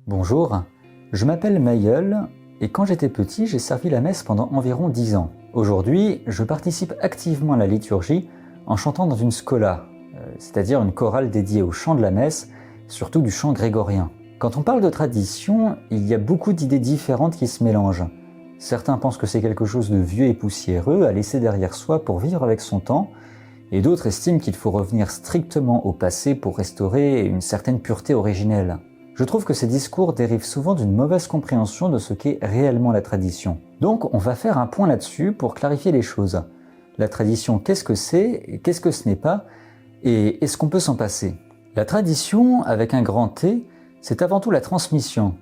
Bonjour, je m'appelle Mayeul et quand j'étais petit, j'ai servi la messe pendant environ 10 ans. Aujourd'hui, je participe activement à la liturgie en chantant dans une schola, c'est-à-dire une chorale dédiée au chant de la messe, surtout du chant grégorien. Quand on parle de tradition, il y a beaucoup d'idées différentes qui se mélangent. Certains pensent que c'est quelque chose de vieux et poussiéreux à laisser derrière soi pour vivre avec son temps, et d'autres estiment qu'il faut revenir strictement au passé pour restaurer une certaine pureté originelle. Je trouve que ces discours dérivent souvent d'une mauvaise compréhension de ce qu'est réellement la tradition. Donc on va faire un point là-dessus pour clarifier les choses. La tradition, qu'est-ce que c'est, qu'est-ce que ce n'est pas, et est-ce qu'on peut s'en passer? La tradition, avec un grand T, c'est avant tout la transmission.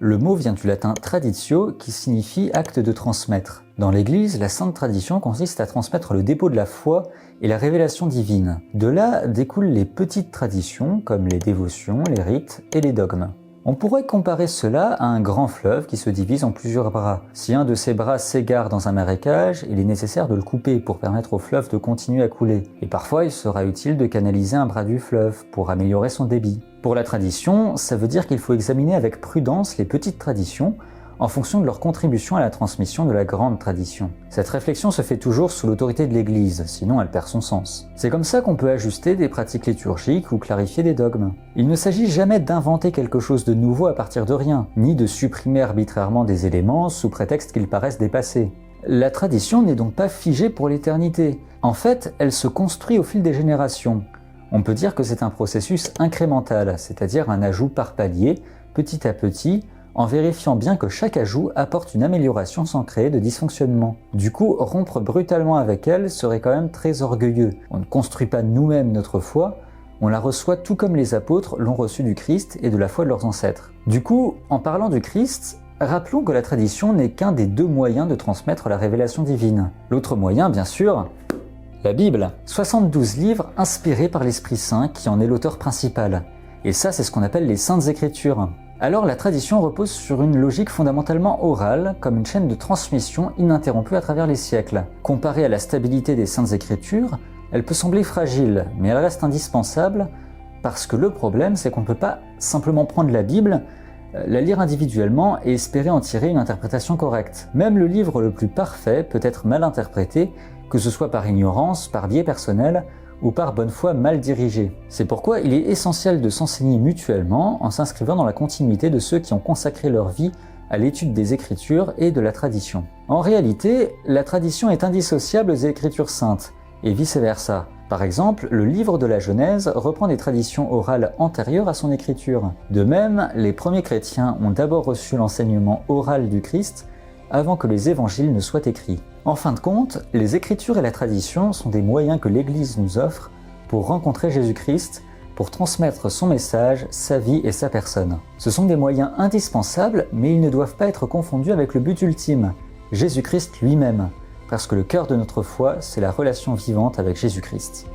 Le mot vient du latin traditio, qui signifie acte de transmettre. Dans l'Église, la sainte tradition consiste à transmettre le dépôt de la foi et la révélation divine. De là découlent les petites traditions, comme les dévotions, les rites et les dogmes. On pourrait comparer cela à un grand fleuve qui se divise en plusieurs bras. Si un de ces bras s'égare dans un marécage, il est nécessaire de le couper pour permettre au fleuve de continuer à couler. Et parfois, il sera utile de canaliser un bras du fleuve pour améliorer son débit. Pour la tradition, ça veut dire qu'il faut examiner avec prudence les petites traditions en fonction de leur contribution à la transmission de la grande tradition. Cette réflexion se fait toujours sous l'autorité de l'Église, sinon elle perd son sens. C'est comme ça qu'on peut ajuster des pratiques liturgiques ou clarifier des dogmes. Il ne s'agit jamais d'inventer quelque chose de nouveau à partir de rien, ni de supprimer arbitrairement des éléments sous prétexte qu'ils paraissent dépassés. La tradition n'est donc pas figée pour l'éternité. En fait, elle se construit au fil des générations. On peut dire que c'est un processus incrémental, c'est-à-dire un ajout par palier, petit à petit, en vérifiant bien que chaque ajout apporte une amélioration sans créer de dysfonctionnement. Du coup, rompre brutalement avec elle serait quand même très orgueilleux. On ne construit pas nous-mêmes notre foi, on la reçoit tout comme les apôtres l'ont reçue du Christ et de la foi de leurs ancêtres. Du coup, en parlant du Christ, rappelons que la tradition n'est qu'un des deux moyens de transmettre la révélation divine. L'autre moyen, bien sûr, la Bible. 72 livres inspirés par l'Esprit Saint qui en est l'auteur principal. Et ça, c'est ce qu'on appelle les Saintes Écritures. Alors la tradition repose sur une logique fondamentalement orale, comme une chaîne de transmission ininterrompue à travers les siècles. Comparée à la stabilité des Saintes Écritures, elle peut sembler fragile, mais elle reste indispensable parce que le problème, c'est qu'on ne peut pas simplement prendre la Bible, la lire individuellement et espérer en tirer une interprétation correcte. Même le livre le plus parfait peut être mal interprété, que ce soit par ignorance, par biais personnel, ou par bonne foi mal dirigée. C'est pourquoi il est essentiel de s'enseigner mutuellement en s'inscrivant dans la continuité de ceux qui ont consacré leur vie à l'étude des Écritures et de la tradition. En réalité, la tradition est indissociable des Écritures saintes, et vice-versa. Par exemple, le livre de la Genèse reprend des traditions orales antérieures à son écriture. De même, les premiers chrétiens ont d'abord reçu l'enseignement oral du Christ avant que les évangiles ne soient écrits. En fin de compte, les Écritures et la tradition sont des moyens que l'Église nous offre pour rencontrer Jésus-Christ, pour transmettre son message, sa vie et sa personne. Ce sont des moyens indispensables, mais ils ne doivent pas être confondus avec le but ultime, Jésus-Christ lui-même, parce que le cœur de notre foi, c'est la relation vivante avec Jésus-Christ.